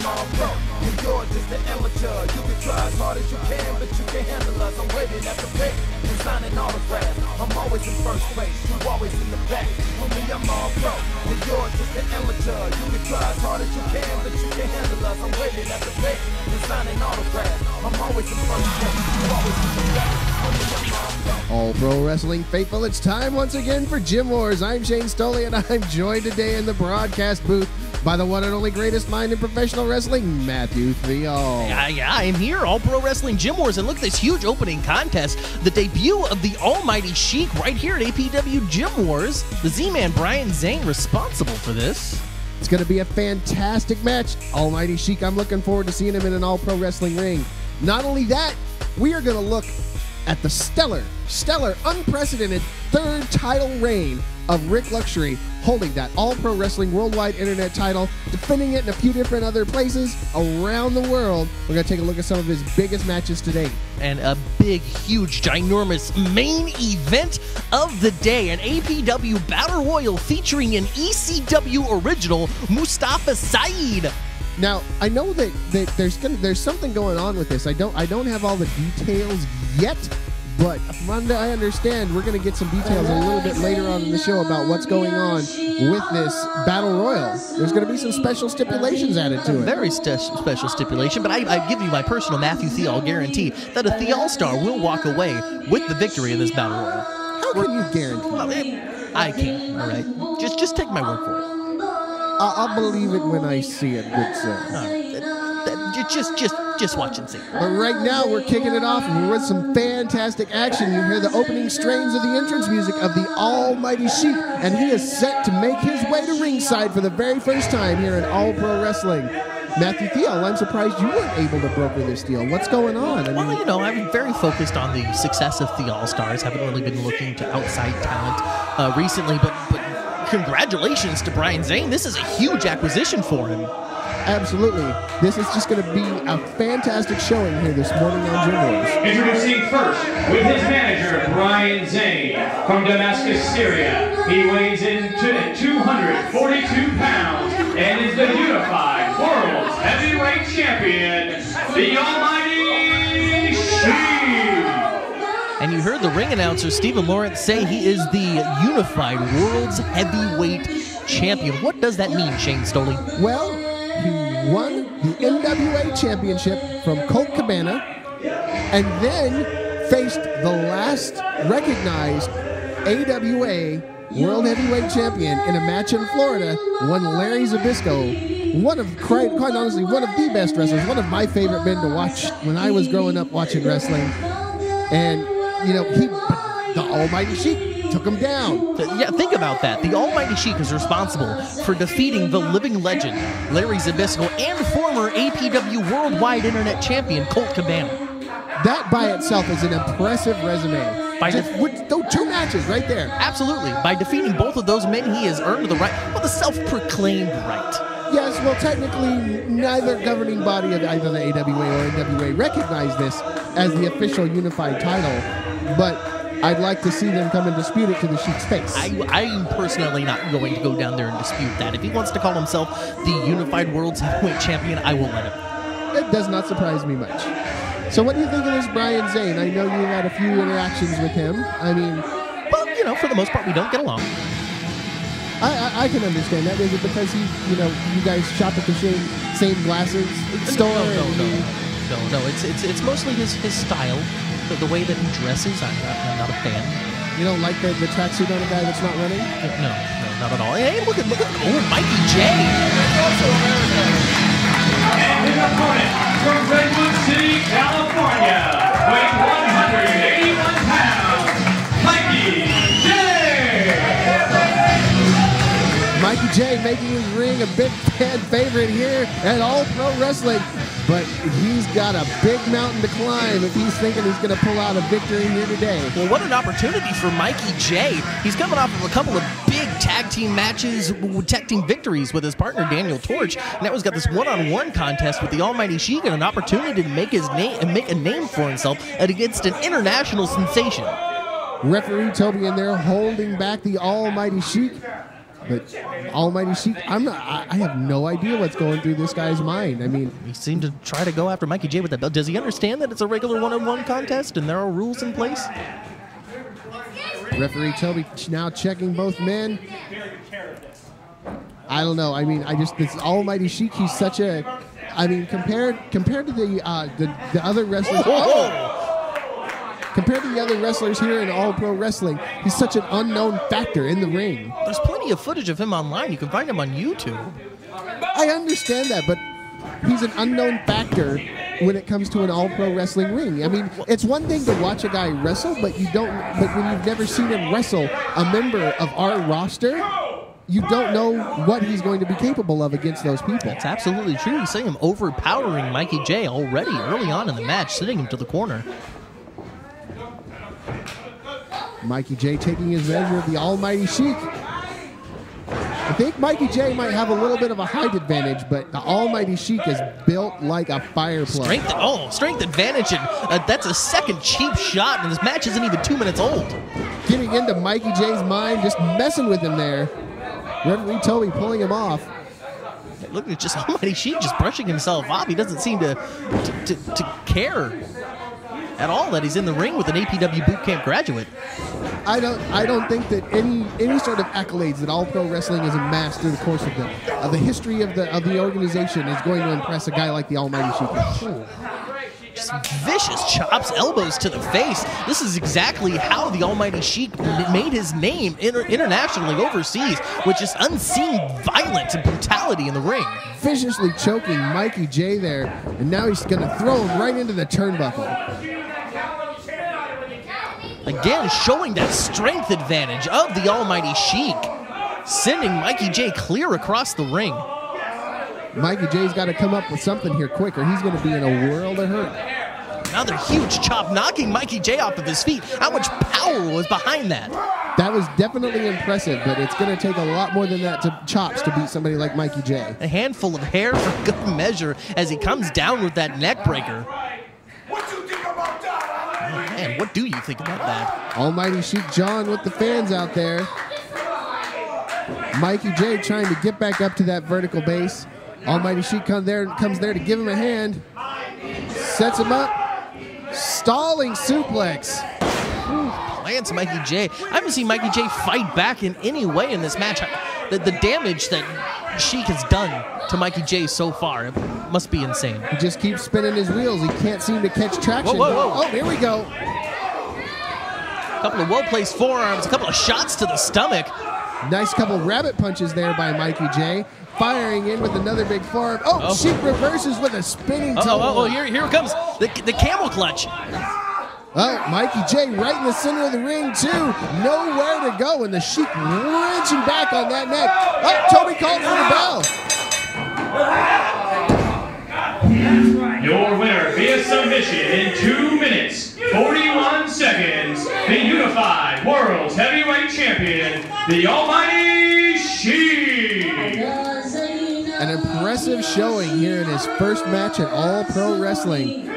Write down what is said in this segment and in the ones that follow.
all pro, and you're just an amateur. You can try as hard as you can, but you can't handle us. I'm waiting at the pit and signing autographs. I'm always in first place, you always in the back. For me, I'm all pro, and you're just an amateur. You can try as hard as you can, but you can't handle us. I'm waiting at the pit and signing autographs. I'm always in first place, you always in the back. For me, I'm all pro. All Pro Wrestling faithful, it's time once again for Gym Wars. I'm Shane Stoli, and I'm joined today in the broadcast booth by the one and only greatest mind in professional wrestling, Matthew Theall. Yeah, I'm here, All Pro Wrestling Gym Wars, and look at this huge opening contest, the debut of the Almighty Sheik right here at APW Gym Wars. The Z-Man Brian Zane responsible for this. It's going to be a fantastic match. Almighty Sheik, I'm looking forward to seeing him in an All Pro Wrestling ring. Not only that, we are going to look at the stellar, unprecedented third title reign of Rik Luxury, holding that All Pro Wrestling Worldwide Internet title, defending it in a few different other places around the world. We're going to take a look at some of his biggest matches today. And a big, huge, ginormous main event of the day, an APW Battle Royal featuring an ECW original, Mustafa Saeed. Now, I know that there's something going on with this. I don't have all the details yet, but from what I understand, we're going to get some details a little bit later on in the show about what's going on with this Battle Royal. There's going to be some special stipulations added to it. Very special stipulation, but I give you my personal Matthew Theall guarantee that a Theall star will walk away with the victory in this Battle Royal. How can you guarantee? Well, I can't, all right? Just take my word for it. I'll believe it when I see it, good sir. Just watch and see. But right now, we're kicking it off with some fantastic action. You hear the opening strains of the entrance music of the Almighty Sheik, and he is set to make his way to ringside for the very first time here in All Pro Wrestling. Matthew Theall, I'm surprised you weren't able to broker this deal. What's going on? Well, you know, I'm very focused on the success of Theall stars. Haven't really been looking to outside talent recently, but congratulations to Brian Zane. This is a huge acquisition for him. Absolutely. This is just going to be a fantastic showing here this morning on Gym Wars. Introducing first with his manager, Brian Zane, from Damascus, Syria. He weighs in at 242 pounds and is the unified world's heavyweight champion, the Almighty Sheik. And you heard the ring announcer, Stephen Lawrence, say he is the unified world's heavyweight champion. What does that mean, Shane Stoli? Well, he won the NWA Championship from Colt Cabana and then faced the last recognized AWA World Heavyweight Champion in a match in Florida, one Larry Zbyszko, quite honestly, one of the best wrestlers, one of my favorite men to watch when I was growing up watching wrestling. And, you know, the Almighty Sheik took him down. Yeah, think about that. The Almighty Sheik is responsible for defeating the living legend, Larry Zbyszko, and former APW Worldwide Internet Champion, Colt Cabana. That by itself is an impressive resume. With those two matches right there. Absolutely. By defeating both of those men, he has earned the right, well, the self-proclaimed right. Yes, well, technically, neither governing body of either the AWA or NWA recognize this as the official unified title, but I'd like to see them come and dispute it to the Sheik's face. I'm personally not going to go down there and dispute that. If he wants to call himself the Unified World's Heavyweight Champion, I will let him. It does not surprise me much. So what do you think of this Brian Zane? I know you had a few interactions with him. I mean... Well, you know, for the most part, we don't get along. I can understand that. Is it because you guys shop at the same glasses store? No. It's mostly his style. The way that he dresses, I'm not a fan. You don't like the tracksuit on a guy that's not running? No, not at all. Hey, look at Mikey J. And his opponent from Redwood City, California, weighing 181 pounds, Mikey J. Mikey J making his ring a big fan favorite here at All Pro Wrestling. But he's got a big mountain to climb if he's thinking he's going to pull out a victory here today. Well, what an opportunity for Mikey J. He's coming off of a couple of big tag team matches, tag team victories with his partner Daniel Torch. Now he's got this one-on-one contest with the Almighty Sheik and an opportunity to make his name and make a name for himself against an international sensation. Referee Toby in there holding back the Almighty Sheik. But Almighty Sheik, I have no idea what's going through this guy's mind. I mean, He seemed to try to go after Mikey J with that belt. Does he understand that it's a regular one-on-one contest and there are rules in place? referee Toby now checking both men. I don't know. I mean, this Almighty Sheik, he's such a, I mean, compared to the other wrestlers. Compared to the other wrestlers here in All Pro Wrestling, he's such an unknown factor in the ring. There's plenty of footage of him online. You can find him on YouTube. I understand that, but he's an unknown factor when it comes to an All Pro Wrestling ring. I mean, it's one thing to watch a guy wrestle, but when you've never seen him wrestle a member of our roster, you don't know what he's going to be capable of against those people. That's absolutely true. You see him overpowering Mikey J already early on in the match, sitting him to the corner. Mikey J taking his measure of the Almighty Sheik. I think Mikey J might have a little bit of a height advantage, but the Almighty Sheik is built like a fire plug. Strength advantage, and that's a second cheap shot, and this match isn't even 2 minutes old. Getting into Mikey J's mind, just messing with him there. Referee Toby pulling him off. Look at just Almighty Sheik just brushing himself off. He doesn't seem to care at all that he's in the ring with an APW boot camp graduate. I don't think that any sort of accolades that All Pro Wrestling has amassed through the course of the history of the organization is going to impress a guy like the Almighty Sheik. Just vicious chops, elbows to the face. This is exactly how the Almighty Sheik made his name internationally overseas, with just unseen violence and brutality in the ring. Viciously choking Mikey J there, and now he's going to throw him right into the turnbuckle. Again, showing that strength advantage of the Almighty Sheik, sending Mikey J clear across the ring. Mikey J's got to come up with something here quick, or he's going to be in a world of hurt. Another huge chop, knocking Mikey J off of his feet. How much power was behind that? That was definitely impressive, but it's going to take a lot more than that chops to beat somebody like Mikey J. A handful of hair for good measure as he comes down with that neck breaker. What you think about that? Oh, man, what do you think about that? Almighty Sheik John with the fans out there. Mikey J trying to get back up to that vertical base. Almighty Sheik comes there to give him a hand. Sets him up. Stalling suplex. Plants Mikey J. I haven't seen Mikey J fight back in any way in this match. The damage that Sheik has done to Mikey J so far, it must be insane. He just keeps spinning his wheels. He can't seem to catch traction. Whoa, whoa, whoa. Oh, here we go. A couple of well-placed forearms, a couple of shots to the stomach. Nice couple rabbit punches there by Mikey J. Firing in with another big forearm. Oh, Sheik reverses with a spinning toe. Here it comes. The camel clutch. Oh, Mikey J right in the center of the ring, too. Nowhere to go, and the Sheik wrenching back on that neck. Oh, Toby called for the bell. Your winner via submission in 2 minutes, 41 seconds, the Unified World's Heavyweight Champion, the Almighty Sheik. An impressive showing here in his first match at All Pro Wrestling.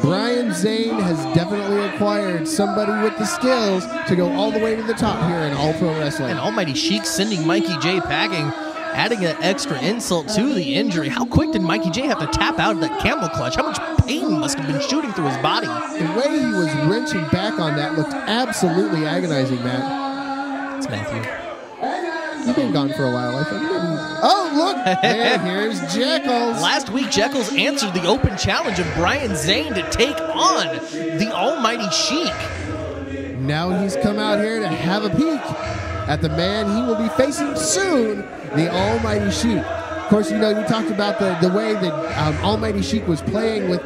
Brian Zane has definitely acquired somebody with the skills to go all the way to the top here in All Pro Wrestling. And Almighty Sheik sending Mikey J packing, adding an extra insult to the injury. How quick did Mikey J have to tap out of that camel clutch? How much pain must have been shooting through his body? The way he was wrenching back on that looked absolutely agonizing, Matt. It's Matthew. You've been gone for a while, I think. Oh, look! And here's Jackal. Last week, Jackals answered the open challenge of Brian Zane to take on the Almighty Sheik. Now he's come out here to have a peek at the man he will be facing soon, the Almighty Sheik. Of course, you talked about the way that Almighty Sheik was playing with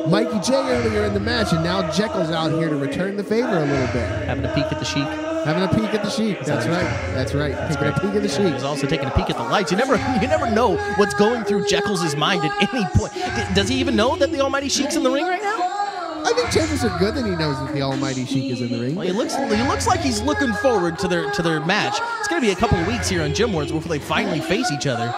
Mikey J earlier in the match, and now Jackal's out here to return the favor a little bit. Having a peek at the Sheik. Having a peek at the Sheik. That's right. That's right. Taking a peek at the Sheik. He's also taking a peek at the lights. You never know what's going through Jackal's mind at any point. Does he even know that the Almighty Sheik's in the ring right now? I think chances are good that he knows that the Almighty Sheik is in the ring. Well, he looks like he's looking forward to their match. It's going to be a couple of weeks here on Gym Wars before they finally face each other.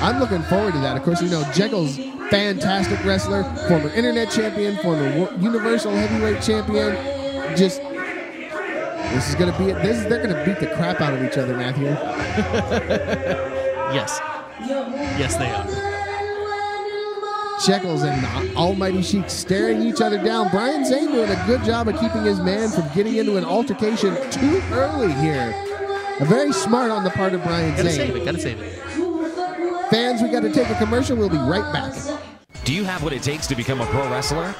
I'm looking forward to that. Of course, Jackal's fantastic wrestler, former internet champion, former Universal Heavyweight champion. Just This is going to be it. They're going to beat the crap out of each other, Matthew. Yes. Yes, they are. Jackals and Almighty Sheik staring each other down. Brian Zane doing a good job of keeping his man from getting into an altercation too early here. Very smart on the part of Brian Zane. Gotta save it. Fans, we got to take a commercial. We'll be right back. Do you have what it takes to become a pro wrestler?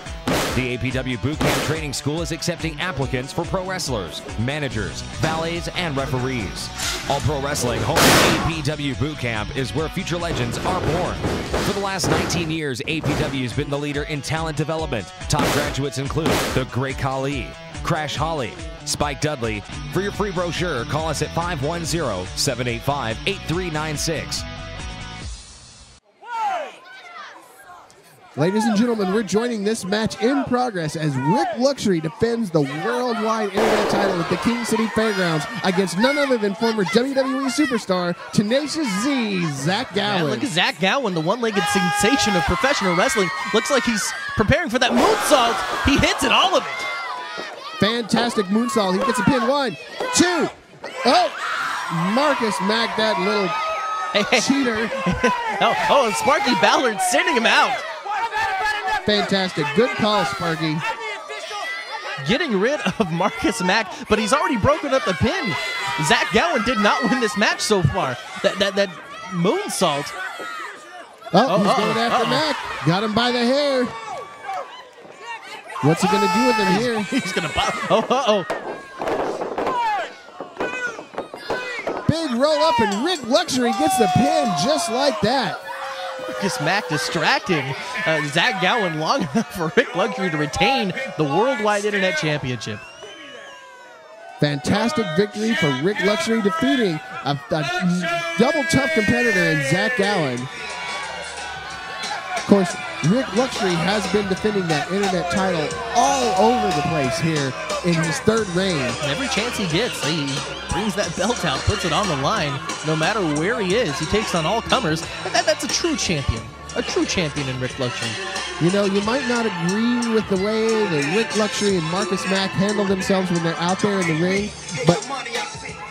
The APW Bootcamp Training School is accepting applicants for pro wrestlers, managers, valets, and referees. All Pro Wrestling home APW Bootcamp is where future legends are born. For the last 19 years, APW has been the leader in talent development. Top graduates include the Great Khali, Crash Holly, Spike Dudley. For your free brochure, call us at 510-785-8396. Ladies and gentlemen, we're joining this match in progress as Rik Luxury defends the worldwide internet title at the King City Fairgrounds against none other than former WWE Superstar, Tenacious Z, Zach Gowen. Man, look at Zach Gowen, the one-legged sensation of professional wrestling. Looks like he's preparing for that moonsault. He hits it, all of it. Fantastic moonsault. He gets a pin. 1, 2. Oh, Marcus Mack, that little cheater. and Sparky Ballard sending him out. Fantastic. Good call, Sparky. Getting rid of Marcus Mack, but he's already broken up the pin. Zach Gowen did not win this match so far. That moonsault. He's going after Mack. Got him by the hair. What's he going to do with him here? He's going to pop. Big roll up, and Rik Luxury gets the pin just like that. Marcus Mack distracting Zach Gowen long enough for Rik Luxury to retain the Worldwide Internet Championship. Fantastic victory for Rik Luxury, defeating a double tough competitor in Zach Gowen. Of course, Rik Luxury has been defending that internet title all over the place here in his third reign. Every chance he gets, he brings that belt out, puts it on the line. No matter where he is, he takes on all comers. And that's a true champion. A true champion in Rik Luxury. You know, you might not agree with the way that Rik Luxury and Marcus Mack handle themselves when they're out there in the ring, but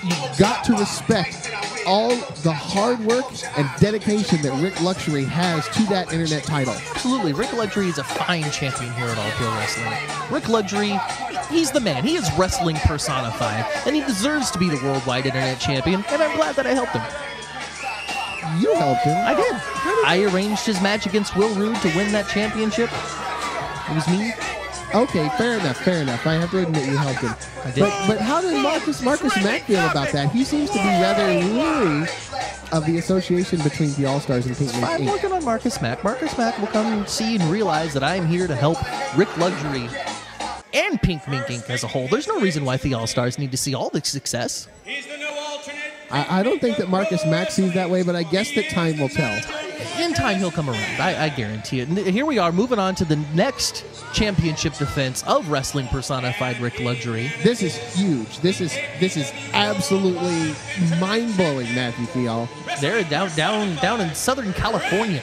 you've got to respect all the hard work and dedication that Rik Luxury has to that internet title. Absolutely. Rik Luxury is a fine champion here at All Pro Wrestling. Rik Luxury, he's the man. He is wrestling personified, and he deserves to be the worldwide internet champion, and I'm glad that I helped him. You helped him. I did. I arranged his match against Will Rude to win that championship. It was me. Okay, fair enough. I have to admit you helped him. I did. But how did Marcus Mack feel about that? He seems to be rather leery of the association between the All-Stars and Pink Mink I'm Inc. working on Marcus Mack. Marcus Mack will come and see and realize that I'm here to help Rik Luxury and Pink Mink Inc. as a whole. There's no reason why the All-Stars need to see all the success. He's the new alternate. I don't think that Marcus Mack sees that way, but I guess that time will tell. In time, he'll come around. I guarantee it. And here we are, moving on to the next championship defense of wrestling personified Rik Luxury. This is huge. This is absolutely mind-blowing, Matthew Theall. They're down in Southern California.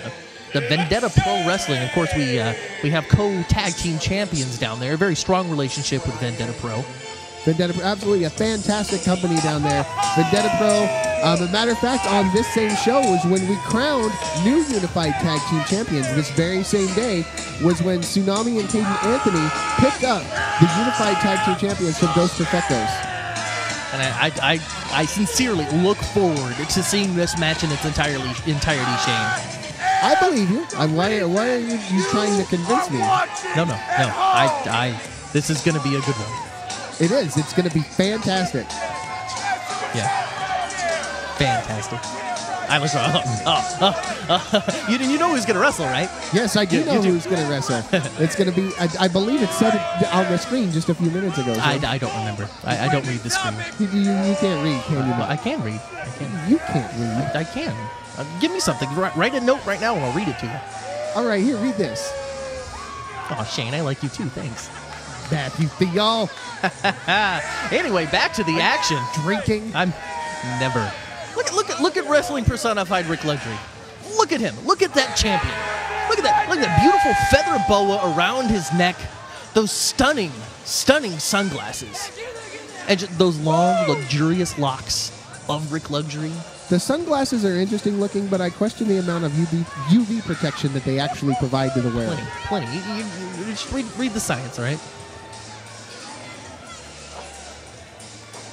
The Vendetta Pro Wrestling. Of course, we have co-tag team champions down there. A very strong relationship with Vendetta Pro. Vendetta Pro, absolutely a fantastic company down there. Vendetta Pro, as a matter of fact, on this same show was when we crowned new Unified Tag Team Champions. This very same day was when Tsunami and Caden Anthony picked up the Unified Tag Team Champions from Dos Perfectos. And I sincerely look forward to seeing this match in its entirety, Shane. I believe you. Why are you trying to convince me? No. This is going to be a good one. It is. It's going to be fantastic. Yeah. Fantastic. I was wrong. You know who's going to wrestle, right? Yes, I do know who's going to wrestle. It's going to be, I believe it said it on the screen just a few minutes ago. So. I don't remember. I don't read the screen. You can't read, can you? I can read. You can't read. I can. Give me something. Write a note right now and I'll read it to you. All right, here, read this. Oh, Shane, I like you too. Thanks. Matthew Theall. Anyway, back to the action. Drinking. I'm never. Look at wrestling personified Rik Luxury. Look at him. Look at that champion. Look at that. Look at that beautiful feather boa around his neck. Those stunning sunglasses. And just those long, luxurious locks of Rik Luxury. The sunglasses are interesting looking, but I question the amount of UV protection that they actually provide to the wearer. Plenty. You just read the science, all right?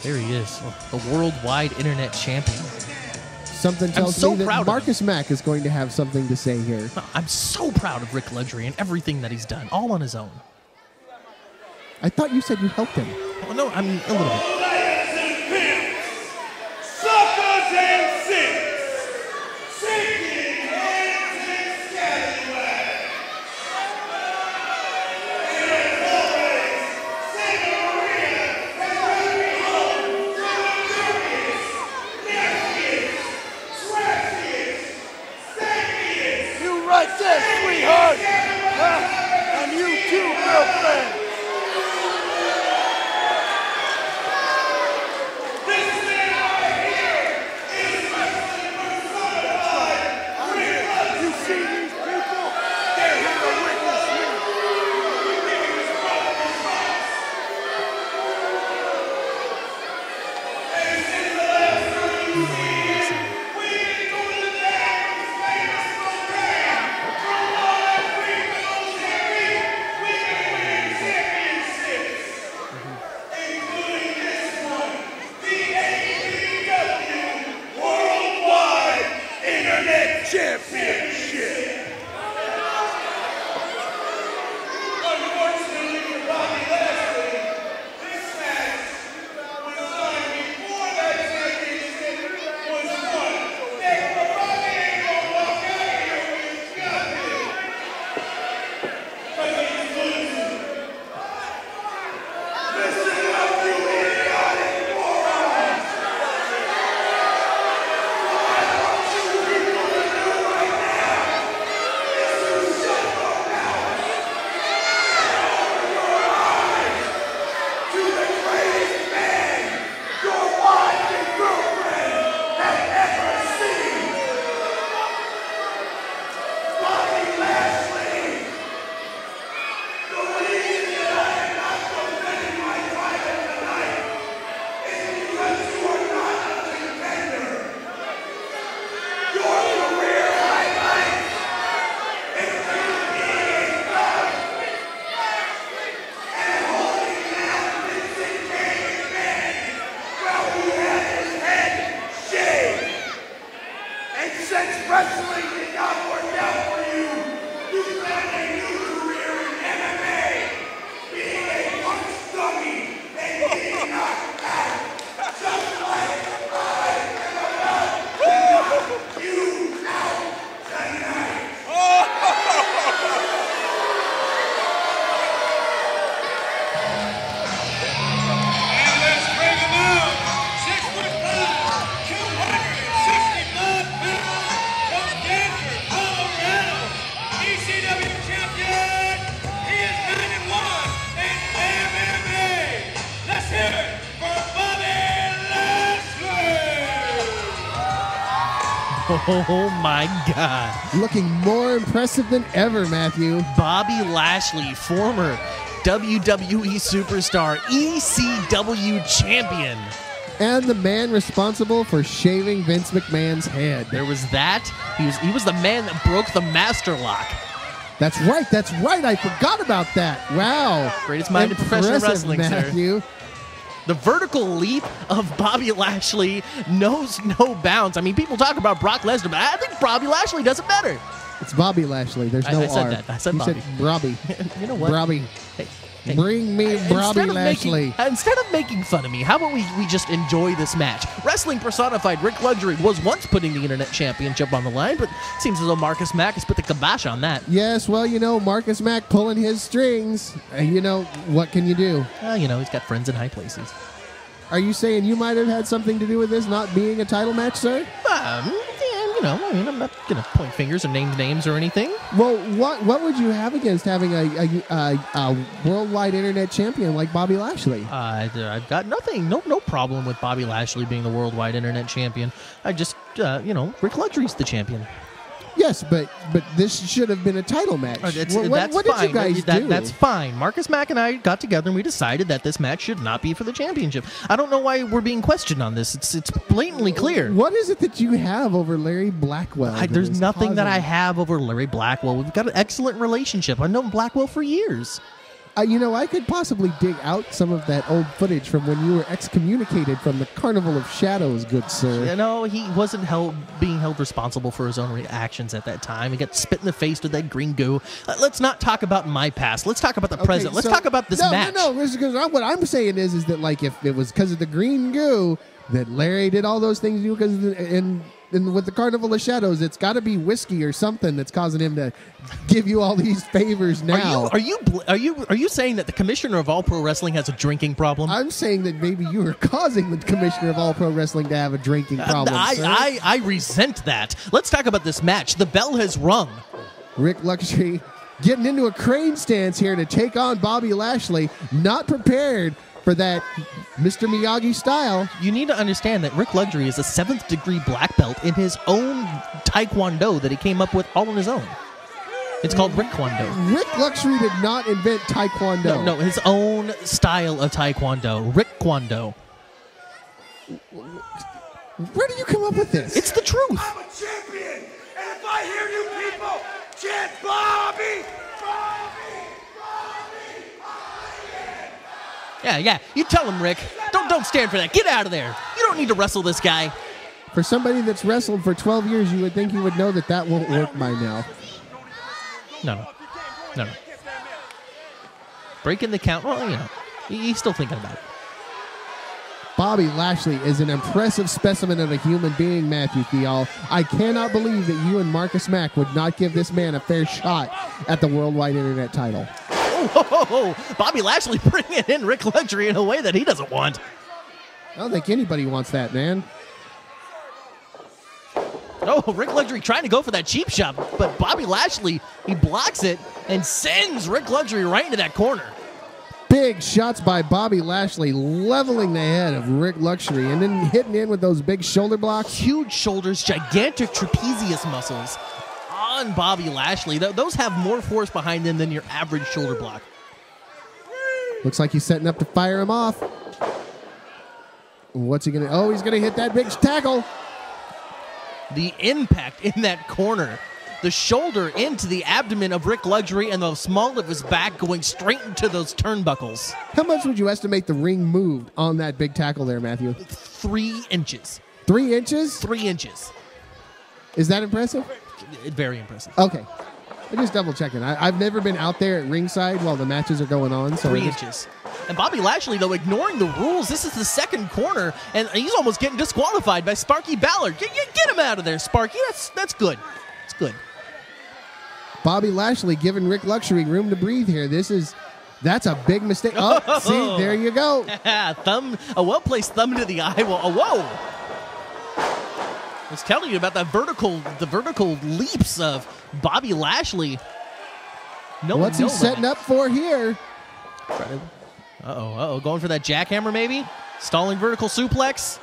There he is, the worldwide internet champion. Something tells me that Marcus Mack is going to have something to say here. No, I'm so proud of Rik Luxury and everything that he's done, all on his own. I thought you said you helped him. Oh, no, I mean, a little bit. Suckers and six, sinking hands and scallywags. And as always, Senorita has brought me home to the dirtiest, nastiest, trashiest, stankiest. You right there, sweetheart. And you too, girlfriend. Championship. Unfortunately for Bobby Lashley, this match was done before that championship was won. Therefore, Bobby ain't gonna walk out here with nothing. Because he's losing. Listen up, you idiotic morons! Wrestling did not work out for you. You found a new career in MMA, being a punch dummy and getting knocked out. Just like I am about to knock you out tonight. And let's bring him out. 6'5", 265 pounds. ECW champion, he is 9-1 in MMA. Let's hear it for Bobby Lashley. Oh my God. Looking more impressive than ever, Matthew. Bobby Lashley, former WWE Superstar, ECW champion. And the man responsible for shaving Vince McMahon's head. There was that. He was the man that broke the master lock. That's right. I forgot about that. Wow. Greatest mind in professional wrestling, Matthew. sir. The vertical leap of Bobby Lashley knows no bounds. I mean, people talk about Brock Lesnar, but I think Bobby Lashley does it better. It's Bobby Lashley. There's no I said R. that. I said you Bobby. said Robbie. You know what? Robbie. Hey, Bring me Bobby Lashley. Instead of making fun of me, how about we just enjoy this match? Wrestling personified Rik Luxury was once putting the Internet Championship on the line, but it seems as though Marcus Mack has put the kibosh on that. Yes, well, Marcus Mack pulling his strings. What can you do? Well, he's got friends in high places. Are you saying you might have had something to do with this not being a title match, sir? I'm not going to point fingers or name names or anything. Well, what would you have against having a worldwide internet champion like Bobby Lashley? I've got nothing, no problem with Bobby Lashley being the worldwide internet champion. I just, Rik Luxury's the champion. Yes, but this should have been a title match. That's What did fine. you guys do? That's fine. Marcus Mack and I got together and we decided that this match should not be for the championship. I don't know why we're being questioned on this. It's blatantly clear. What is it that you have over Larry Blackwell? There's nothing that I have over Larry Blackwell. We've got an excellent relationship. I've known Blackwell for years. I could possibly dig out some of that old footage from when you were excommunicated from the Carnival of Shadows, good sir. He wasn't being held responsible for his own reactions at that time. He got spit in the face with that green goo. Let's not talk about my past. Let's talk about the present. Let's talk about this match. No, because what I'm saying is that like if it was because of the green goo that Larry did all those things because with the Carnival of Shadows, it's got to be whiskey or something that's causing him to give you all these favors now. Are you saying that the commissioner of All Pro Wrestling has a drinking problem? I'm saying that maybe you are causing the commissioner of All Pro Wrestling to have a drinking problem. I resent that. Let's talk about this match. The bell has rung. Rik Luxury getting into a crane stance here to take on Bobby Lashley. Not prepared for that Mr. Miyagi style. You need to understand that Rik Luxury is a 7th degree black belt in his own Taekwondo that he came up with all on his own. It's called Rikwondo. Rik Luxury did not invent Taekwondo. No, his own style of Taekwondo. Rikwondo. Where do you come up with this? It's the truth. I'm a champion, and if I hear you people chant Bobby, Yeah. You tell him, Rick. Don't stand for that. Get out of there. You don't need to wrestle this guy. For somebody that's wrestled for 12 years, you would think he would know that won't work by now. No. Breaking the count. Well, he's still thinking about it. Bobby Lashley is an impressive specimen of a human being, Matthew Theall. I cannot believe that you and Marcus Mack would not give this man a fair shot at the Worldwide Internet title. Bobby Lashley bringing in Rik Luxury in a way that he doesn't want. I don't think anybody wants that, man. Rik Luxury trying to go for that cheap shot, but Bobby Lashley, he blocks it and sends Rik Luxury right into that corner. Big shots by Bobby Lashley, leveling the head of Rik Luxury and then hitting in with those big shoulder blocks. Huge shoulders, gigantic trapezius muscles on Bobby Lashley. Those have more force behind them than your average shoulder block. Looks like he's setting up to fire him off. What's he going to... Oh, he's going to hit that big tackle. The impact in that corner. The shoulder into the abdomen of Rik Luxury and the small of his back going straight into those turnbuckles. How much would you estimate the ring moved on that big tackle there, Matthew? 3 inches. 3 inches? 3 inches. Is that impressive? Very impressive. Okay. I'm just double checking. I've never been out there at ringside while the matches are going on. So 3 inches. And Bobby Lashley, though, ignoring the rules. This is the second corner, and he's almost getting disqualified by Sparky Ballard. Get him out of there, Sparky. That's good. It's good. Bobby Lashley giving Rik Luxury room to breathe here. That's a big mistake. Oh, see, there you go. A well-placed thumb to the eye. Whoa. I was telling you about the vertical leaps of Bobby Lashley. What's he setting up for here? Uh-oh. Going for that jackhammer, maybe? Stalling vertical suplex.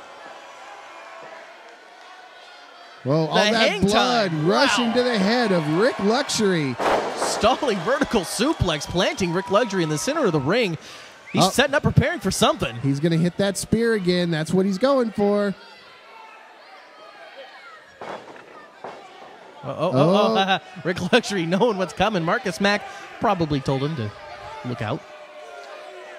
Well, all that blood rushing to the head of Rik Luxury. Stalling vertical suplex, planting Rik Luxury in the center of the ring. He's setting up, preparing for something. He's going to hit that spear again. That's what he's going for. Rik Luxury knowing what's coming. Marcus Mack probably told him to look out.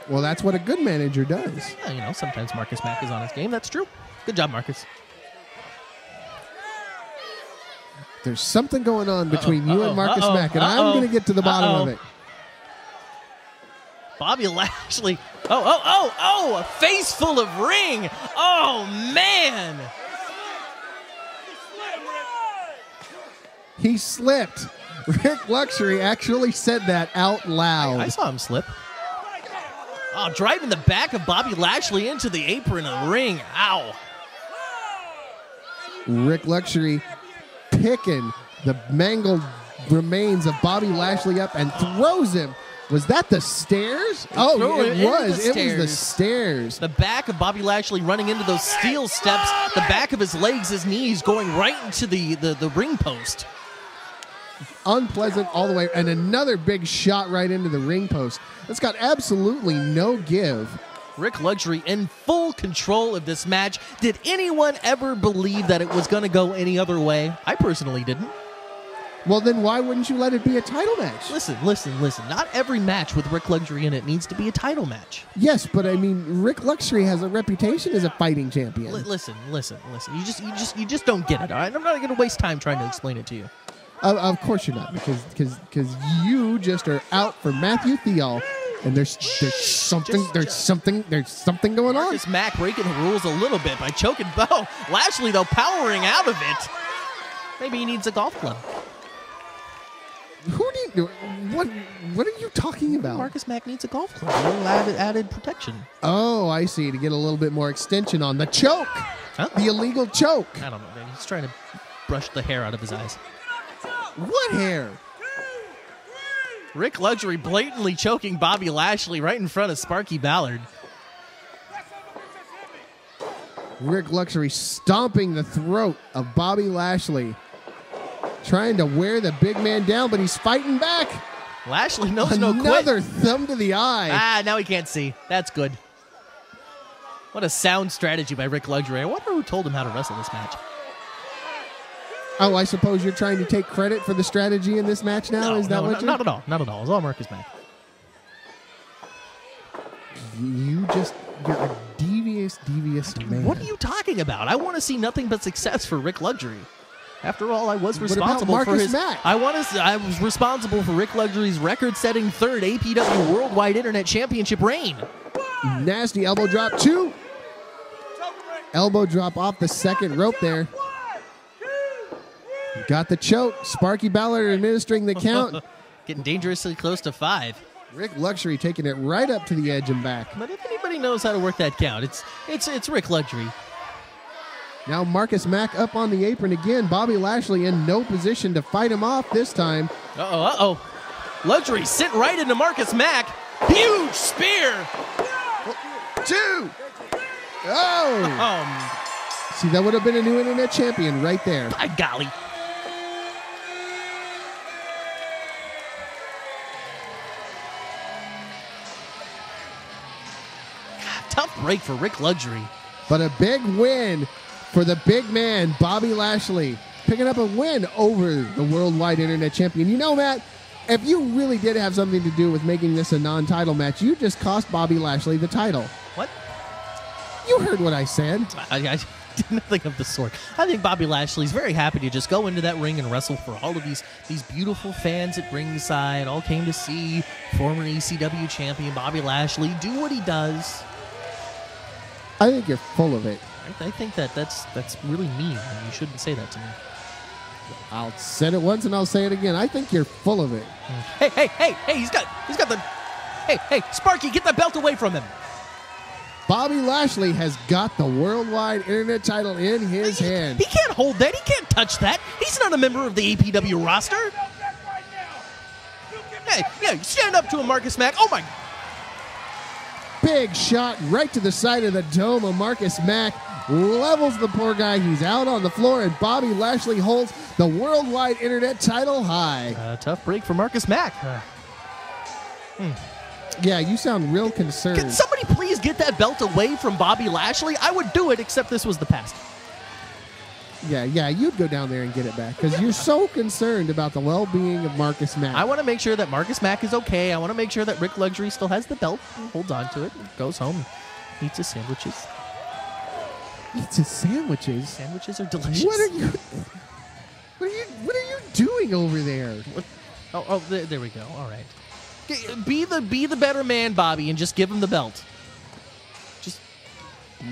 Well, that's what a good manager does. Yeah, sometimes Marcus Mack is on his game. That's true. Good job, Marcus. There's something going on between you and Marcus Mack, and I'm going to get to the bottom of it. Bobby Lashley. A face full of ring. Oh, man. He slipped. Rik Luxury actually said that out loud. I saw him slip. Driving the back of Bobby Lashley into the apron of the ring. Ow. Rik Luxury picking the mangled remains of Bobby Lashley up and throws him. Was that the stairs? It was. It was the stairs. The back of Bobby Lashley running into those steel steps. The back of his legs, his knees going right into the ring post. unpleasant all the way. And another big shot right into the ring post. That's got absolutely no give. Rik Luxury in full control of this match. Did anyone ever believe that it was going to go any other way? I personally didn't. Well, then why wouldn't you let it be a title match? Listen. Not every match with Rik Luxury in it needs to be a title match. Yes, but I mean, Rik Luxury has a reputation as a fighting champion. Listen. You just don't get it. All right, I'm not going to waste time trying to explain it to you. Of course you're not, because you just are out for Matthew Theall, and there's something going on. Marcus Mack breaking the rules a little bit by choking Bo. Lashley though powering out of it. Maybe he needs a golf club. What are you talking about? Marcus Mack needs a golf club. A little added protection. Oh, I see. To get a little bit more extension on the choke. Huh? The illegal choke. I don't know, man. He's trying to brush the hair out of his eyes. What hair? Rik Luxury blatantly choking Bobby Lashley right in front of Sparky Ballard. Rik Luxury stomping the throat of Bobby Lashley. Trying to wear the big man down, but he's fighting back. Lashley knows no quit. Another thumb to the eye. Ah, now he can't see. That's good. What a sound strategy by Rik Luxury. I wonder who told him how to wrestle this match. Oh, I suppose you're trying to take credit for the strategy in this match now? Is that what you're... Not at all. Not at all. It's all Marcus Mack. You're a devious man. What are you talking about? I want to see nothing but success for Rik Luxury. After all, I was responsible Marcus for his. Mack? I was responsible for Rik Luxury's record-setting third APW Worldwide Internet Championship reign. Nasty elbow drop, 2. Elbow drop off the second rope there. Got the choke. Sparky Ballard administering the count. Getting dangerously close to 5. Rik Luxury taking it right up to the edge and back. But if anybody knows how to work that count, it's Rik Luxury. Now Marcus Mack up on the apron again. Bobby Lashley in no position to fight him off this time. Uh-oh. Luxury sent right into Marcus Mack. Huge spear. 2. Oh. See, that would have been a new internet champion right there. By golly. Tough break for Rik Luxury. But a big win for the big man, Bobby Lashley. Picking up a win over the worldwide internet champion. You know, Matt, if you really did have something to do with making this a non-title match, you just cost Bobby Lashley the title. What? You heard what I said. I did nothing of the sort. I think Bobby Lashley's very happy to just go into that ring and wrestle for all of these beautiful fans at ringside. All came to see former ECW champion Bobby Lashley do what he does. I think you're full of it. I think that's really mean, and you shouldn't say that to me. I'll say it once and I'll say it again. I think you're full of it. Hey, he's got the... Hey, Sparky, get the belt away from him. Bobby Lashley has got the worldwide internet title in his hand. He can't hold that. He can't touch that. He's not a member of the APW roster. Hey, stand up to him, Marcus Mack. Oh, my... Big shot right to the side of the dome of Marcus Mack. Levels the poor guy. He's out on the floor, and Bobby Lashley holds the worldwide internet title high. Tough break for Marcus Mack. Yeah, you sound real concerned. Can somebody please get that belt away from Bobby Lashley? I would do it, except this was the past. Yeah, you'd go down there and get it back because you're so concerned about the well-being of Marcus Mack. I want to make sure that Marcus Mack is okay. I want to make sure that Rik Luxury still has the belt and holds on to it and goes home, eats his sandwiches. Eats his sandwiches? Sandwiches are delicious. What are you doing over there? There we go. All right. Be the better man, Bobby, and just give him the belt.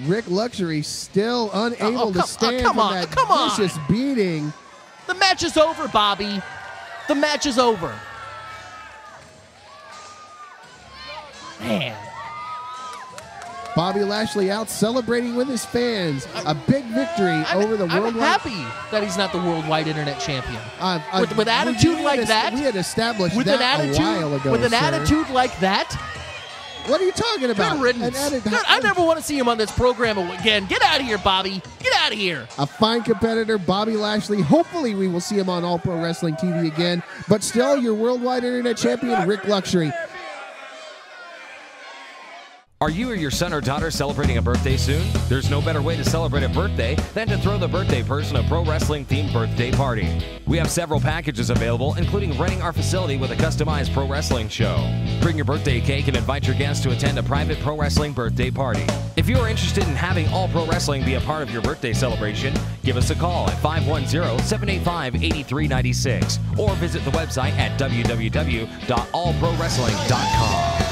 Rik Luxury still unable to stand from that vicious beating. The match is over, Bobby. The match is over. Man. Bobby Lashley out celebrating with his fans. A big victory over the worldwide. I'm happy that he's not the worldwide internet champion. With attitude like that. We had established that a while ago, With an sir. attitude like that, What are you talking about? Good riddance. I never want to see him on this program again. Get out of here, Bobby. Get out of here. A fine competitor, Bobby Lashley. Hopefully we will see him on All Pro Wrestling TV again. But still, your worldwide internet champion, Rik Luxury. Are you or your son or daughter celebrating a birthday soon? There's no better way to celebrate a birthday than to throw the birthday person a pro wrestling themed birthday party. We have several packages available, including renting our facility with a customized pro wrestling show. Bring your birthday cake and invite your guests to attend a private pro wrestling birthday party. If you are interested in having All Pro Wrestling be a part of your birthday celebration, give us a call at 510-785-8396 or visit the website at www.allprowrestling.com.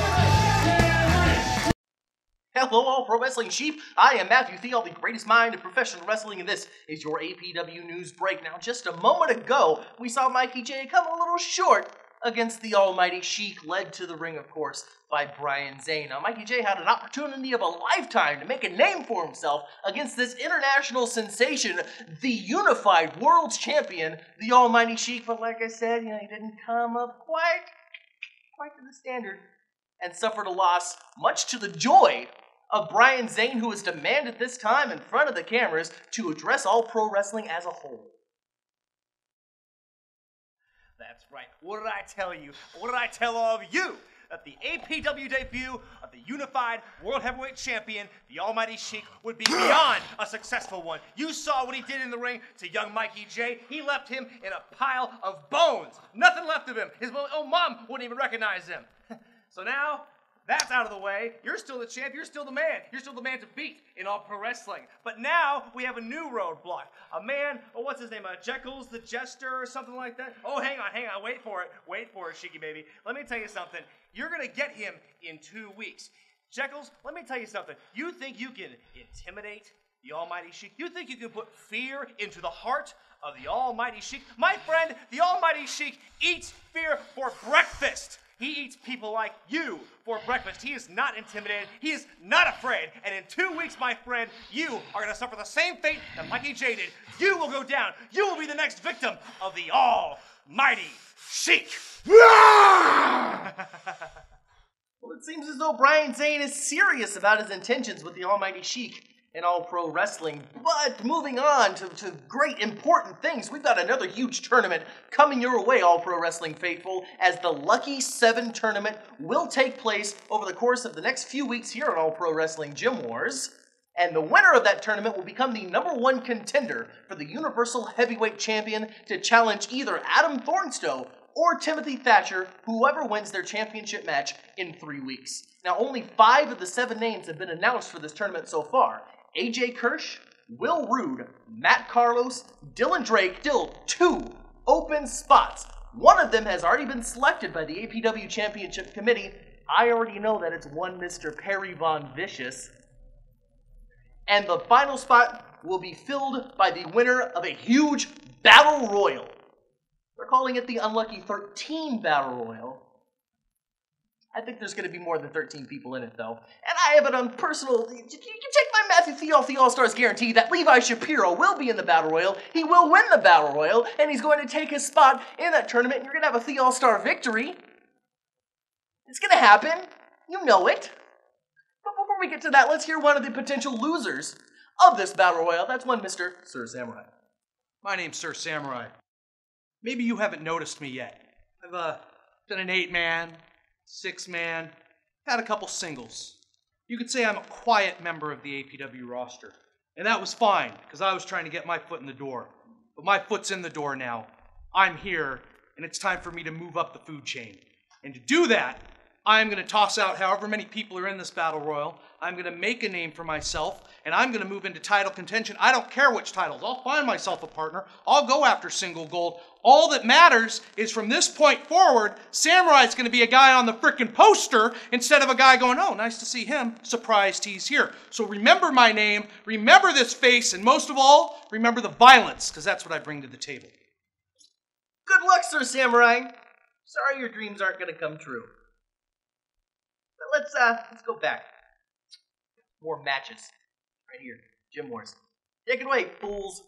Hello, All Pro Wrestling Sheep. I am Matthew Theall, the greatest mind in professional wrestling, and this is your APW News Break. Now, just a moment ago, we saw Mikey J come a little short against the Almighty Sheik, led to the ring, of course, by Brian Zane. Now, Mikey J had an opportunity of a lifetime to make a name for himself against this international sensation, the unified world's champion, the Almighty Sheik. But like I said, he didn't come up quite to the standard and suffered a loss, much to the joy of Brian Zane, who has demanded this time in front of the cameras to address All Pro Wrestling as a whole. That's right. What did I tell you? What did I tell all of you? That the APW debut of the unified World Heavyweight Champion, the Almighty Sheik, would be beyond a successful one. You saw what he did in the ring to young Mikey J. He left him in a pile of bones. Nothing left of him. His own mom wouldn't even recognize him. So now, that's out of the way. You're still the champ. You're still the man. You're still the man to beat in All Pro Wrestling. But now we have a new roadblock. A man, what's his name? Jackal the Jester or something like that? Oh, hang on. Wait for it, Sheiky baby. Let me tell you something. You're going to get him in 2 weeks. Jackals, let me tell you something. You think you can intimidate the Almighty Sheik? You think you can put fear into the heart of the Almighty Sheik? My friend, the Almighty Sheik eats fear for breakfast. He eats people like you for breakfast. He is not intimidated. He is not afraid. And in 2 weeks, my friend, you are going to suffer the same fate that Mikey J did. You will go down. You will be the next victim of the Almighty Sheik. Well, it seems as though Brian Zane is serious about his intentions with the Almighty Sheik in All Pro Wrestling. But moving on to great important things, we've got another huge tournament coming your way, All Pro Wrestling faithful, as the Lucky 7 tournament will take place over the course of the next few weeks here on All Pro Wrestling Gym Wars. And the winner of that tournament will become the #1 contender for the Universal Heavyweight Champion to challenge either Adam Thornstowe or Timothy Thatcher, whoever wins their championship match in 3 weeks. Now, only 5 of the 7 names have been announced for this tournament so far. AJ Kirsch, Will Rude, Matt Carlos, Dylan Drake, still 2 open spots. One of them has already been selected by the APW Championship Committee. I already know that it's one Mr. Perry Von Vicious. And the final spot will be filled by the winner of a huge Battle Royal. They're calling it the Unlucky 13 Battle Royal. I think there's going to be more than 13 people in it, though. And I have it on personal... You can check my Matthew Theall Stars guarantee that Levi Shapiro will be in the Battle Royal. He will win the Battle Royal, and he's going to take his spot in that tournament, and you're going to have a Theall Star victory. It's going to happen. You know it. But before we get to that, let's hear one of the potential losers of this Battle Royal. That's one Mr. Sir Samurai. My name's Sir Samurai. Maybe you haven't noticed me yet. I've been an 8-man, 6-man, had a couple singles. You could say I'm a quiet member of the APW roster. And that was fine, because I was trying to get my foot in the door. But my foot's in the door now. I'm here, and it's time for me to move up the food chain. And to do that, I'm going to toss out however many people are in this Battle Royal. I'm going to make a name for myself, and I'm going to move into title contention. I don't care which titles. I'll find myself a partner. I'll go after single gold. All that matters is from this point forward, Samurai's going to be a guy on the frickin' poster instead of a guy going, oh, nice to see him. Surprised he's here. So remember my name, remember this face, and most of all, remember the violence, because that's what I bring to the table. Good luck, Sir Samurai. Sorry your dreams aren't going to come true. But let's go back. More matches. Right here. Gym Wars. Take it away, fools.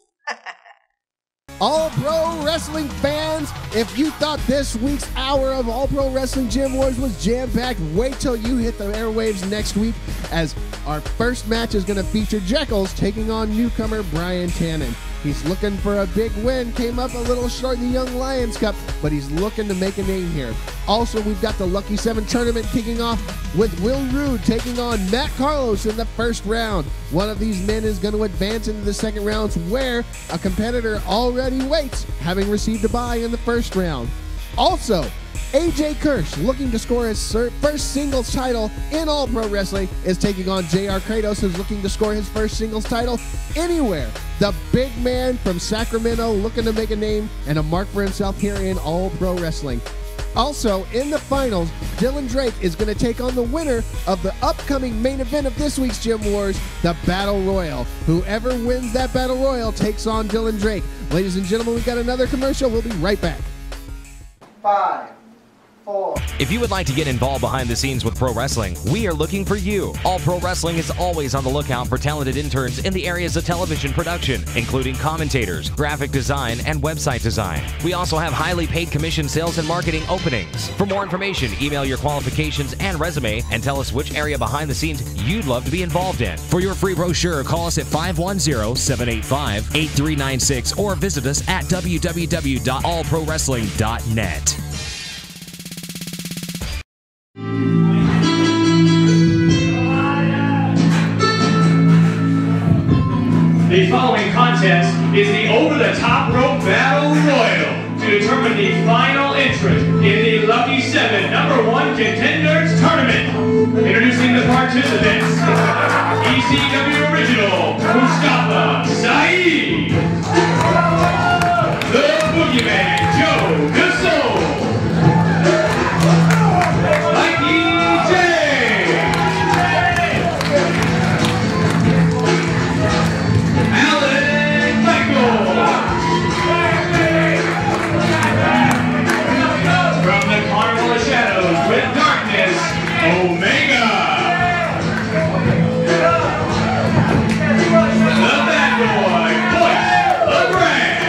All Pro Wrestling fans, if you thought this week's hour of All Pro Wrestling Gym Wars was jam-packed, wait till you hit the airwaves next week, as our first match is going to feature Jackals taking on newcomer Brian Tannen. He's looking for a big win, came up a little short in the Young Lions Cup, but he's looking to make a name here. Also, we've got the Lucky 7 tournament kicking off with Will Rude taking on Matt Carlos in the first round. One of these men is going to advance into the second rounds, where a competitor already waits, having received a bye in the first round. Also, AJ Kirsch, looking to score his first singles title in All Pro Wrestling, is taking on JR Kratos, who's looking to score his first singles title anywhere. The big man from Sacramento, looking to make a name and a mark for himself here in All Pro Wrestling. Also, in the finals, Dylan Drake is going to take on the winner of the upcoming main event of this week's Gym Wars, the Battle Royal. Whoever wins that Battle Royal takes on Dylan Drake. Ladies and gentlemen, we got another commercial. We'll be right back. 5, 4. If you would like to get involved behind the scenes with pro wrestling, we are looking for you. All Pro Wrestling is always on the lookout for talented interns in the areas of television production, including commentators, graphic design, and website design. We also have highly paid commission sales and marketing openings. For more information, email your qualifications and resume and tell us which area behind the scenes you'd love to be involved in. For your free brochure, call us at 510-785-8396 or visit us at www.allprowrestling.net. The following contest is the over-the-top rope battle royal to determine the final entrant in the Lucky 7 #1 Contenders Tournament. Introducing the participants, ECW Original, Mustafa Saeed, the Boogeyman, Joe Gasol, Mikey J, from the Carnival of Shadows with Darkness, Omega. The Bad Boy, Voice the Brand.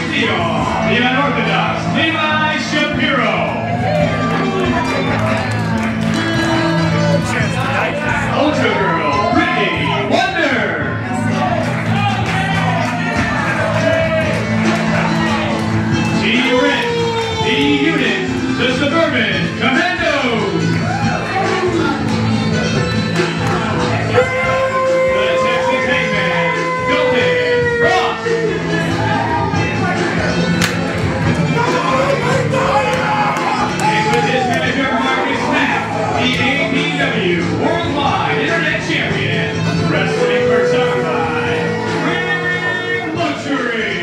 Theall, the unorthodox Levi Shapiro. Ultra Girl, Brittany Wonder. T-Rit, the Unit, the Suburban Commandos. The Texas Hangman, Golden Ross. The APW Worldwide Internet Champion, wrestling personified, Rik Luxury.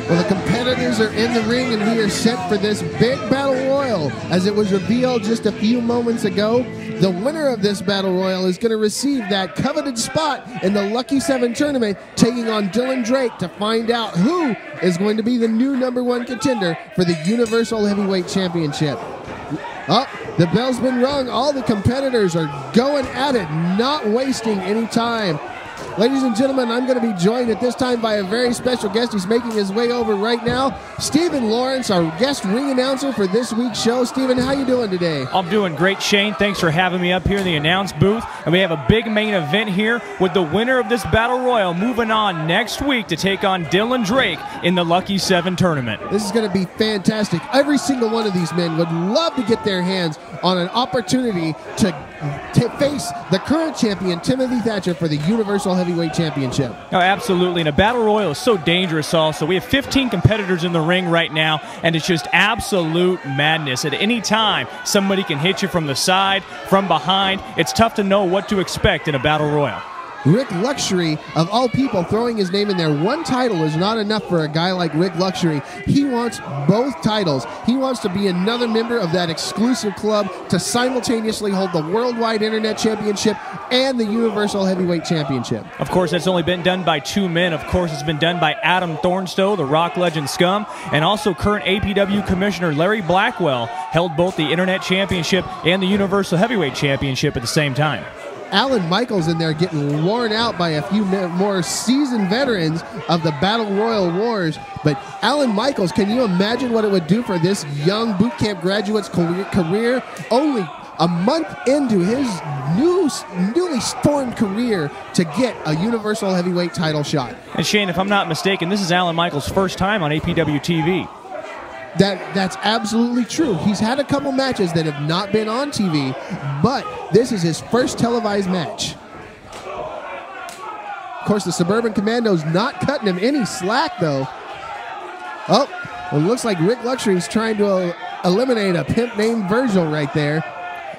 Well, the competitors are in the ring, and we are set for this big battle royal. As it was revealed just a few moments ago, the winner of this battle royal is going to receive that coveted spot in the Lucky 7 tournament, taking on Dylan Drake to find out who is going to be the new #1 contender for the Universal Heavyweight Championship. Oh, the bell's been rung. All the competitors are going at it, not wasting any time. Ladies and gentlemen, I'm going to be joined at this time by a very special guest. He's making his way over right now. Stephen Lawrence, our guest ring announcer for this week's show. Stephen, how you doing today? I'm doing great, Shane. Thanks for having me up here in the announce booth. And we have a big main event here with the winner of this Battle Royal moving on next week to take on Dylan Drake in the Lucky 7 tournament. This is going to be fantastic. Every single one of these men would love to get their hands on an opportunity to face the current champion, Timothy Thatcher, for the Universal Heavyweight Championship. Oh, absolutely. And a Battle Royal is so dangerous also. We have 15 competitors in the ring right now, and it's just absolute madness. At any time, somebody can hit you from the side, from behind. It's tough to know what to expect in a Battle Royal. Rik Luxury, of all people, throwing his name in there. One title is not enough for a guy like Rik Luxury. He wants both titles. He wants to be another member of that exclusive club to simultaneously hold the Worldwide Internet Championship and the Universal Heavyweight Championship. Of course, that's only been done by 2 men. Of course, it's been done by Adam Thornstowe, the Rock Legend Scum, and also current APW Commissioner Larry Blackwell held both the Internet Championship and the Universal Heavyweight Championship at the same time. Alan Michaels in there getting worn out by a few more seasoned veterans of the Battle Royal Wars. But Alan Michaels, can you imagine what it would do for this young boot camp graduate's career? Only a month into his newly formed career to get a Universal Heavyweight title shot. And Shane, if I'm not mistaken, this is Alan Michaels' first time on APW TV. That's absolutely true. He's had a couple matches that have not been on TV, but this is his first televised match. Of course, the Suburban Commando's not cutting him any slack, though. Oh, well, it looks like Rik Luxury is trying to eliminate a pimp named Virgil right there.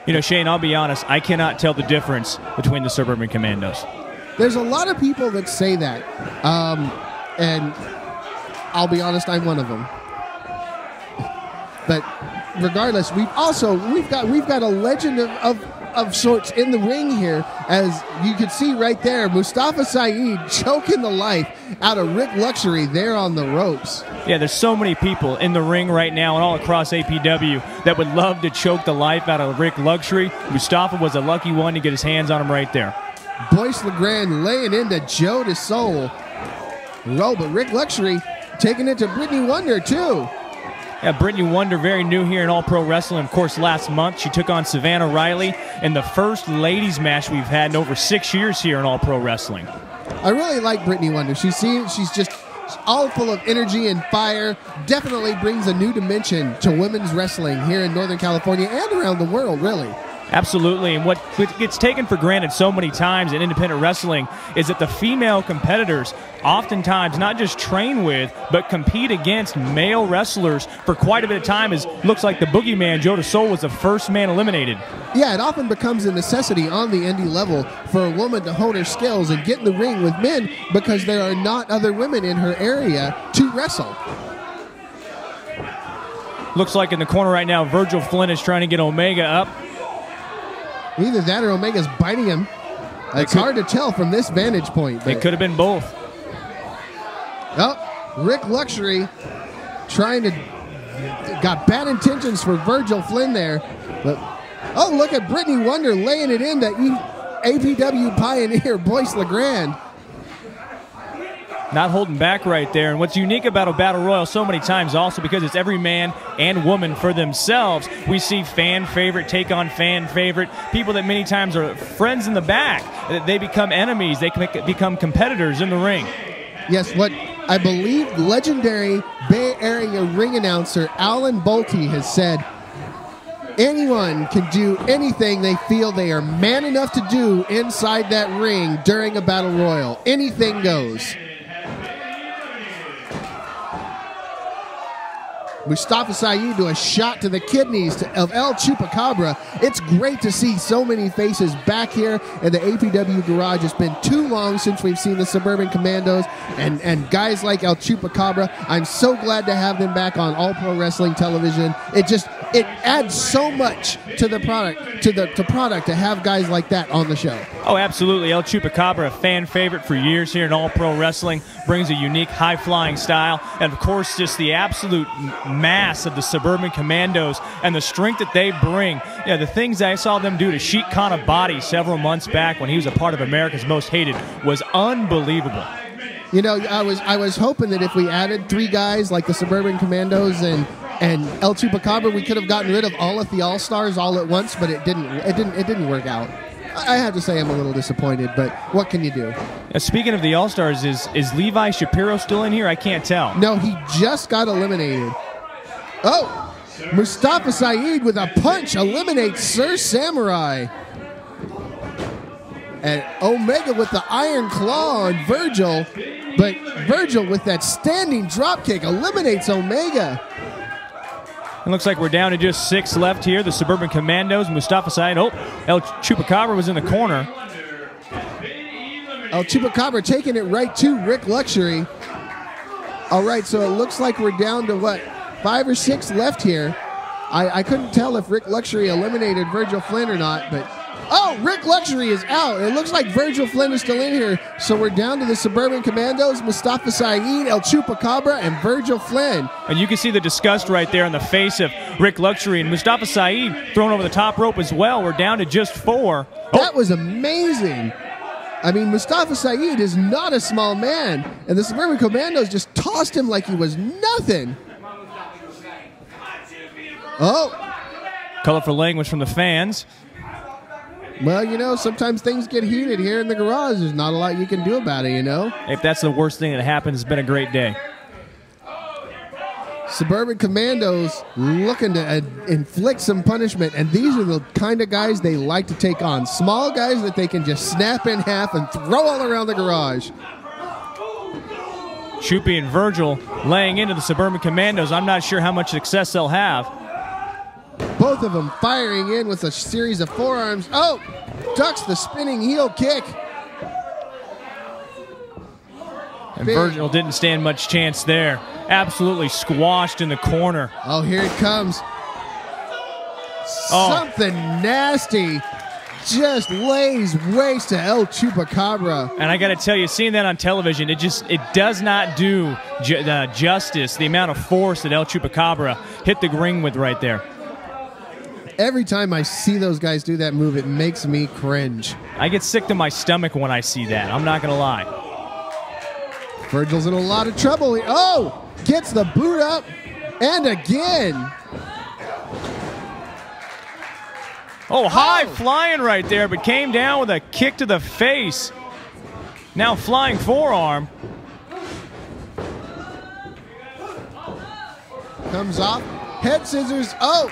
You know, Shane, I'll be honest, I cannot tell the difference between the Suburban Commandos. There's a lot of people that say that, and I'll be honest, I'm one of them. But regardless, we've got a legend of sorts in the ring here, as you can see right there. Mustafa Saeed choking the life out of Rik Luxury there on the ropes. Yeah, there's so many people in the ring right now and all across APW that would love to choke the life out of Rik Luxury. Mustafa was a lucky one to get his hands on him right there. Boyce LeGrand laying into Joe DeSoul. But Rik Luxury taking it to Brittany Wonder too. Yeah, Brittany Wonder, very new here in All Pro Wrestling. Of course, last month she took on Savannah Riley in the first ladies match we've had in over 6 years here in All Pro Wrestling. I really like Brittany Wonder. She's just all full of energy and fire. Definitely brings a new dimension to women's wrestling here in Northern California and around the world, really. Absolutely, and what gets taken for granted so many times in independent wrestling is that the female competitors oftentimes not just train with, but compete against male wrestlers for quite a bit of time. As looks like the boogeyman, Joe DeSoul, was the first man eliminated. Yeah, it often becomes a necessity on the indie level for a woman to hone her skills and get in the ring with men because there are not other women in her area to wrestle. Looks like in the corner right now, Virgil Flynn is trying to get Omega up. Either that or Omega's biting him. It's hard to tell from this vantage point. It could have been both. Oh, Rik Luxury got bad intentions for Virgil Flynn there. But oh, look at Brittany Wonder laying it into APW pioneer Boyce LeGrand. Not holding back right there. And what's unique about a Battle Royal so many times also because it's every man and woman for themselves. We see fan favorite take on fan favorite. People that many times are friends in the back. They become enemies. They can become competitors in the ring. Yes, what I believe legendary Bay Area ring announcer Alan Bolte has said, anyone can do anything they feel they are man enough to do inside that ring during a Battle Royal. Anything goes. Mustafa Saeed to a shot to the kidneys of El Chupacabra. It's great to see so many faces back here in the APW garage. It's been too long since we've seen the Suburban Commandos and guys like El Chupacabra. I'm so glad to have them back on All Pro Wrestling television. It adds so much to the product, to have guys like that on the show. Oh, absolutely. El Chupacabra, a fan favorite for years here in All Pro Wrestling, brings a unique high-flying style, and of course just the absolute mass of the Suburban Commandos and the strength that they bring. Yeah, the things I saw them do to Sheik Khan's body several months back when he was a part of America's Most Hated was unbelievable. You know, I was hoping that if we added 3 guys like the Suburban Commandos and El Chupacabra, we could have gotten rid of all of the All-Stars all at once, but it didn't work out. I have to say I'm a little disappointed, but what can you do? Speaking of the All-Stars, is Levi Shapiro still in here? I can't tell. No, he just got eliminated. Oh, Mustafa Saeed with a punch eliminates Sir Samurai. And Omega with the Iron Claw on Virgil, but Virgil with that standing dropkick eliminates Omega. It looks like we're down to just 6 left here. The Suburban Commandos, Mustafa Saeed. Oh, El Chupacabra was in the corner. El Chupacabra taking it right to Rik Luxury. All right, so it looks like we're down to, what, 5 or 6 left here. I couldn't tell if Rik Luxury eliminated Virgil Flynn or not, but... Oh, Rik Luxury is out. It looks like Virgil Flynn is still in here. So we're down to the Suburban Commandos, Mustafa Saeed, El Chupacabra, and Virgil Flynn. And you can see the disgust right there on the face of Rik Luxury. And Mustafa Saeed thrown over the top rope as well. We're down to just 4. That was amazing. I mean, Mustafa Saeed is not a small man. And the Suburban Commandos just tossed him like he was nothing. Oh. Colorful language from the fans. Well, you know, sometimes things get heated here in the garage. There's not a lot you can do about it, you know? If that's the worst thing that happened, it's been a great day. Suburban Commandos looking to inflict some punishment, and these are the kind of guys they like to take on. Small guys that they can just snap in half and throw all around the garage. Chupi and Virgil laying into the Suburban Commandos. I'm not sure how much success they'll have. Both of them firing in with a series of forearms. Oh, ducks the spinning heel kick. And Virgil didn't stand much chance there. Absolutely squashed in the corner. Oh, here it comes. Something nasty just lays waste to El Chupacabra. And I got to tell you, seeing that on television, it does not do justice, the amount of force that El Chupacabra hit the ring with right there. Every time I see those guys do that move, it makes me cringe. I get sick to my stomach when I see that. I'm not going to lie. Virgil's in a lot of trouble. Oh, gets the boot up, and again. Oh, high flying right there, but came down with a kick to the face. Now flying forearm. Comes off, head scissors. Oh.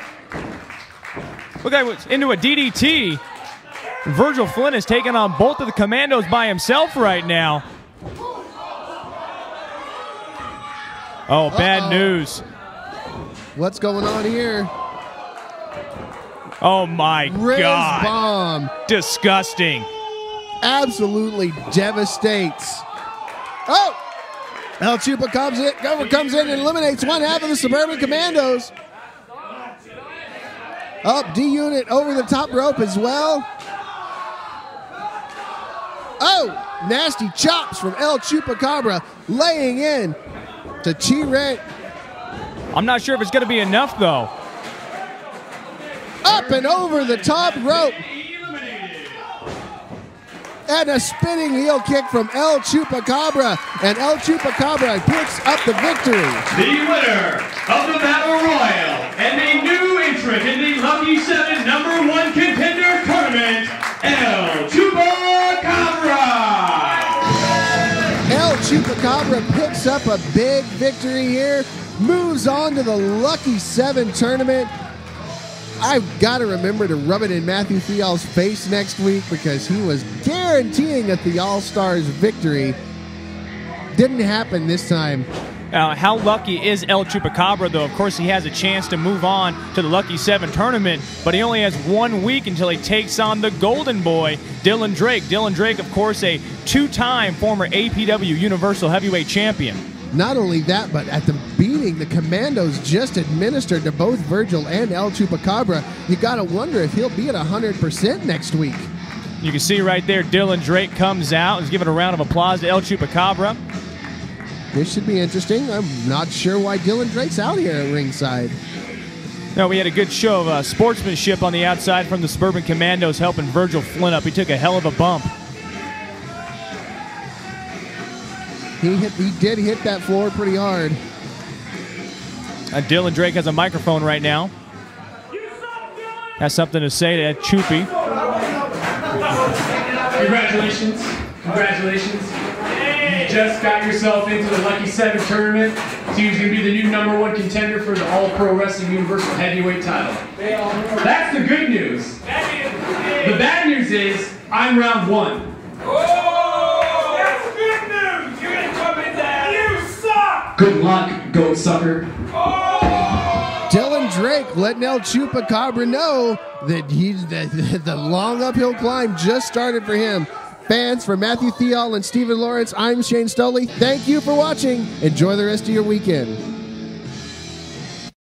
Look at what's into a DDT. Virgil Flynn is taking on both of the Commandos by himself right now. Oh, bad news. What's going on here? Oh, my God. Bomb. Disgusting. Absolutely devastates. Oh! El Chupa comes in and eliminates one half of the Suburban Commandos. Up D-Unit over the top rope as well. Oh, nasty chops from El Chupacabra laying in to Chi-Rent. I'm not sure if it's going to be enough, though. Up and over the top rope. And a spinning heel kick from El Chupacabra. And El Chupacabra picks up the victory. The winner of the Battle Royal and a new entrant in the Lucky 7 #1 contender tournament, El Chupacabra. El Chupacabra picks up a big victory here. Moves on to the Lucky 7 tournament. I've got to remember to rub it in Matthew Theall's face next week because he was guaranteeing a Theall Stars victory. Didn't happen this time. How lucky is El Chupacabra, though? Of course, he has a chance to move on to the Lucky 7 tournament, but he only has 1 week until he takes on the Golden Boy, Dylan Drake. Dylan Drake, of course, a 2-time former APW Universal Heavyweight Champion. Not only that, but at the beating the Commandos just administered to both Virgil and El Chupacabra, you got to wonder if he'll be at 100% next week. You can see right there, Dylan Drake comes out. He's giving a round of applause to El Chupacabra. This should be interesting. I'm not sure why Dylan Drake's out here at ringside. No, we had a good show of sportsmanship on the outside from the Suburban Commandos helping Virgil Flynn up. He took a hell of a bump. He did hit that floor pretty hard. Dylan Drake has a microphone right now. Has something to say to Chupi. Congratulations. Congratulations. You just got yourself into the Lucky 7 tournament. So you're going to be the new #1 contender for the All Pro Wrestling Universal Heavyweight title. That's the good news. The bad news is, I'm round 1. Oh, that's good news. You're going to come in there. You suck. Good luck, goat sucker. Dylan Drake letting El Chupacabra know that the long uphill climb just started for him. Fans, for Matthew Theall and Stephen Lawrence, I'm Shane Stoli. Thank you for watching. Enjoy the rest of your weekend.